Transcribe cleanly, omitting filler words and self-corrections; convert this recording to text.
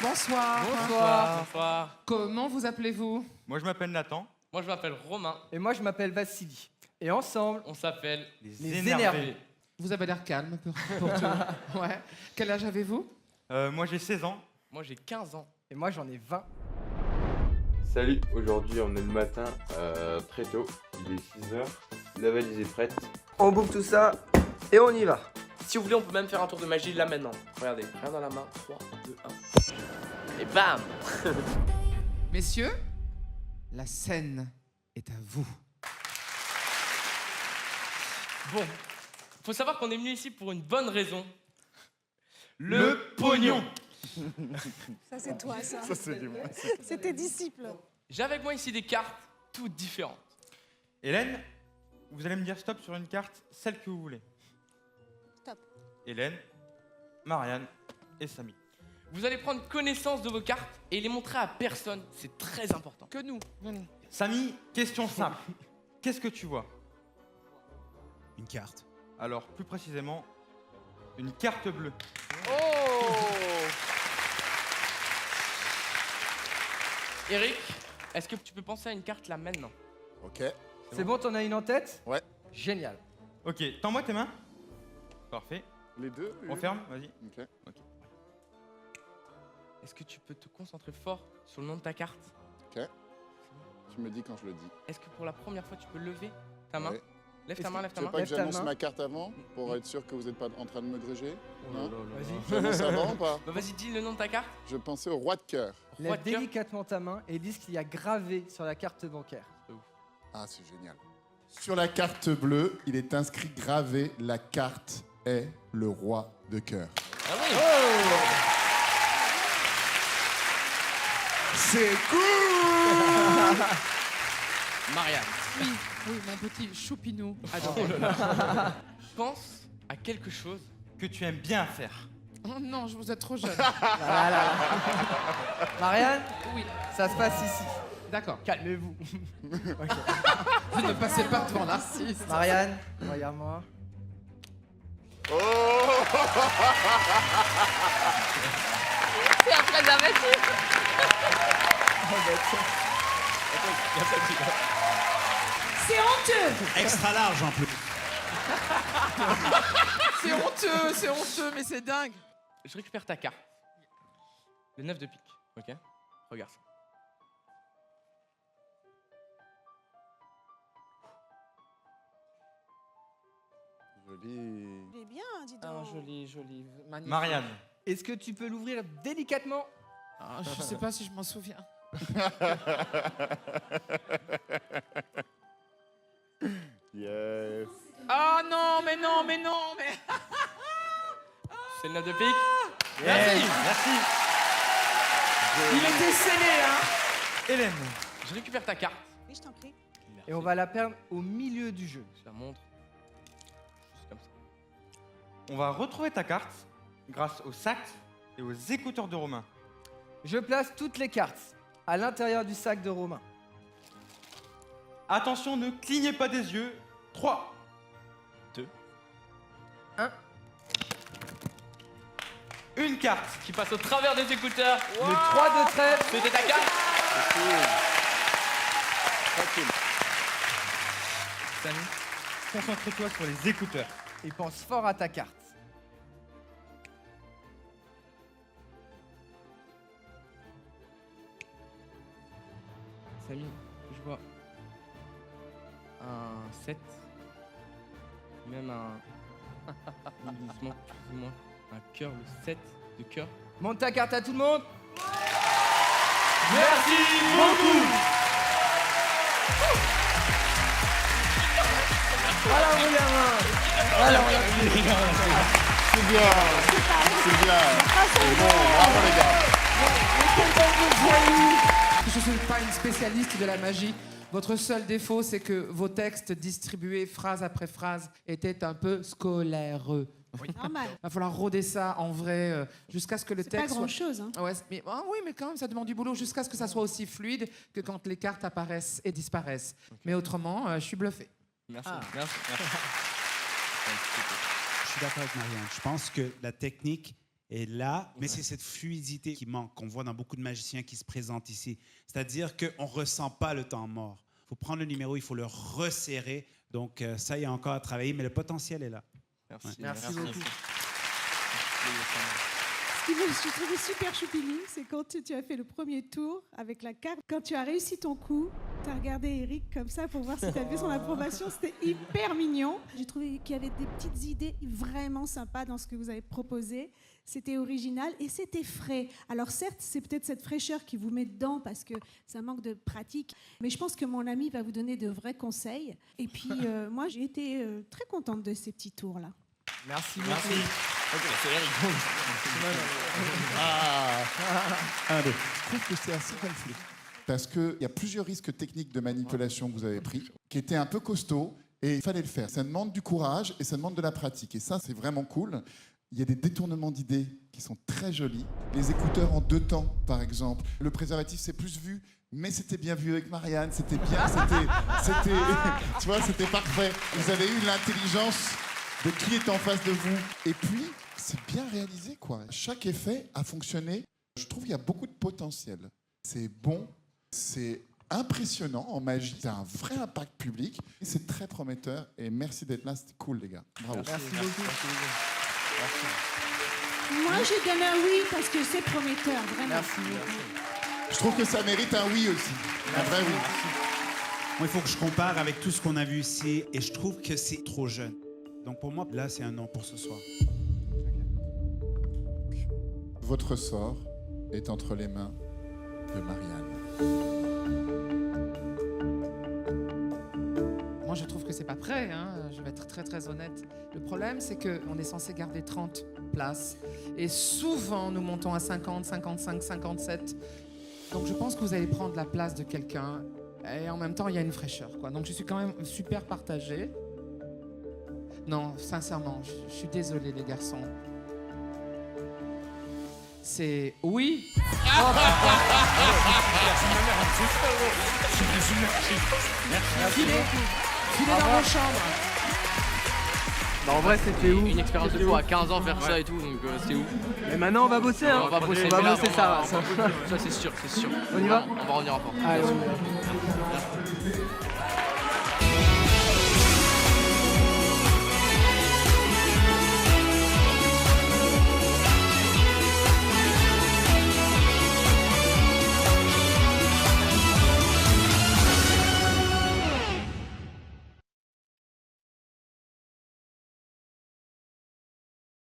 Bonsoir. Bonsoir. Bonsoir. Comment vous appelez-vous? Moi, je m'appelle Nathan. Moi, je m'appelle Romain. Et moi, je m'appelle Vassili. Et ensemble, On s'appelle... les énervés. Vous avez l'air calme pour tout. Ouais. Quel âge avez-vous? Moi, j'ai 16 ans. Moi, j'ai 15 ans. Et moi, j'en ai 20. Salut, aujourd'hui on est le matin très tôt, il est 6h, la valise est prête. On boucle tout ça et on y va. Si vous voulez, on peut même faire un tour de magie là maintenant. Regardez, rien dans la main. 3, 2, 1. Et bam! Messieurs, la scène est à vous. Bon, faut savoir qu'on est venu ici pour une bonne raison. Le pognon. Ça, c'est toi, ça. Ça, c'est du moins. C'est tes disciples. J'ai avec moi ici des cartes toutes différentes. Hélène, vous allez me dire stop sur une carte, celle que vous voulez. Stop. Hélène, Marianne et Samy. Vous allez prendre connaissance de vos cartes et les montrer à personne. C'est très important. Que nous. Venez. Samy, question simple. Qu'est-ce que tu vois? Une carte. Alors, plus précisément, une carte bleue. Oh! Eric, est-ce que tu peux penser à une carte là maintenant? Ok. C'est bon, t'en as une en tête? Ouais. Génial. Ok, tends-moi tes mains. Parfait. Les deux. On ferme, vas-y. Ok. Est-ce que tu peux te concentrer fort sur le nom de ta carte? Tu me dis quand je le dis. Est-ce que pour la première fois tu peux lever ta main? Ouais. Lève Est-ce ta main, que lève Tu ta veux main. pas que Lève ta j'annonce main. ma carte avant pour être sûr que vous n'êtes pas en train de me gruger? Non. Vas-y. J'annonce avant ou pas? Bah vas-y, dis le nom de ta carte. Je pensais au roi de cœur. Roi Lève de cœur. délicatement ta main et dis ce qu'il y a gravé sur la carte bancaire. Ah, c'est génial. Sur la carte bleue, il est inscrit gravé la carte est le roi de cœur. Ah oui. C'est cool. Marianne, Oui, oui, mon petit choupinou. pense à quelque chose. Que tu aimes bien faire. Oh non, je vous êtes trop jeune. Marianne, Oui, ça se passe ici. d'accord. Calmez-vous. Vous ne passez pas devant l'artiste. Marianne, regarde-moi. C'est un préservatif. C'est honteux. Extra large en plus. C'est honteux, mais c'est dingue. Je récupère ta carte. Le 9 de pique, ok? Regarde ça. Joli. Il est bien, dis Ah, donc. joli, joli, magnifique. Marianne. Est-ce que tu peux l'ouvrir délicatement? Ah, je sais pas si je m'en souviens. Yes. Ah non, mais non, mais non, mais... C'est le 9 de pique. Merci. Merci. Il était scellé, hein. Hélène. Je récupère ta carte. Oui, je t'en prie. Et on va la perdre au milieu du jeu. Je la montre. Juste comme ça. On va retrouver ta carte grâce au sac et aux écouteurs de Romain. Je place toutes les cartes à l'intérieur du sac de Romain. Attention, ne clignez pas des yeux. 3, 2, 1. Une carte. Qui passe au travers des écouteurs. Le 3 de trèfle. C'était ta carte. Samy, concentre-toi sur les écouteurs. Et pense fort à ta carte. Samy, je vois un 7. Même un... Doucement, excuse-moi. Un cœur, le 7 de cœur. Montre ta carte à tout le monde. Merci beaucoup. Voilà, mon gamin. Voilà, mon gamin. C'est bien. C'est bien. C'est bon. Bravo les gars. Je ne suis pas une spécialiste de la magie. Votre seul défaut, c'est que vos textes distribués phrase après phrase étaient un peu scolaireux. Normal. Il va falloir rôder ça en vrai jusqu'à ce que le C'est pas texte soit... grand-chose, hein. Ouais, mais, oui, mais quand même, ça demande du boulot jusqu'à ce que ça soit aussi fluide que quand les cartes apparaissent et disparaissent. Mais autrement, je suis bluffé. Merci. Ah. Merci. Je suis d'accord avec Marianne. Je pense que la technique Et là, mais c'est cette fluidité qui manque, qu'on voit dans beaucoup de magiciens qui se présentent ici. C'est-à-dire qu'on ne ressent pas le temps mort. Il faut prendre le numéro, il faut le resserrer. Donc ça, il y a encore à travailler, mais le potentiel est là. Merci. Ouais. Merci beaucoup. Ce que je trouvais super choupinou, c'est quand tu as fait le premier tour avec la carte. Quand tu as réussi ton coup, tu as regardé Eric comme ça pour voir si tu avais son approbation. C'était hyper mignon. J'ai trouvé qu'il y avait des petites idées vraiment sympas dans ce que vous avez proposé. C'était original et c'était frais. Alors certes, c'est peut-être cette fraîcheur qui vous met dedans parce que ça manque de pratique. Mais je pense que mon ami va vous donner de vrais conseils. Et puis moi, j'ai été très contente de ces petits tours-là. Merci beaucoup. Merci. Ok, c'est Eric. Je trouve que c'est assez raflé. Parce qu'il y a plusieurs risques techniques de manipulation que vous avez pris, qui étaient un peu costauds, et il fallait le faire. Ça demande du courage et ça demande de la pratique. Et ça, c'est vraiment cool. Il y a des détournements d'idées qui sont très jolis. Les écouteurs en 2 temps, par exemple. Le préservatif, c'est plus vu, mais c'était bien vu avec Marianne. C'était bien, tu vois, c'était parfait. Vous avez eu l'intelligence de qui est en face de vous. Et puis, c'est bien réalisé, quoi. Chaque effet a fonctionné. Je trouve qu'il y a beaucoup de potentiel. C'est bon, c'est impressionnant en magie. C'est un vrai impact public. C'est très prometteur. Et merci d'être là. C'était cool, les gars. Bravo. Merci beaucoup. Moi, je donne un oui parce que c'est prometteur, vraiment. Merci beaucoup. Je trouve que ça mérite un oui aussi. Un vrai oui. Moi, il faut que je compare avec tout ce qu'on a vu ici, et je trouve que c'est trop jeune. Donc pour moi, là, c'est un non pour ce soir. Votre sort est entre les mains de Marianne. Moi, je trouve que c'est pas prêt, hein. Je vais être très très honnête. Le problème, c'est qu'on est censé garder 30 places. Et souvent, nous montons à 50, 55, 57. Donc je pense que vous allez prendre la place de quelqu'un. Et en même temps, il y a une fraîcheur, quoi. Donc je suis quand même super partagée. Non, sincèrement, je suis désolé, les garçons. C'est oui. Filez dans vos chambres. Bah, en vrai, c'était ouf. Une expérience de C'était fou à ouf. 15 ans faire ça et tout, donc c'est ouf. Et maintenant, on va bosser. Hein. On va bosser, On va mais là, bosser, on ça va- va. Ça c'est sûr, c'est sûr. On y va On va revenir en force. Allez, on y va.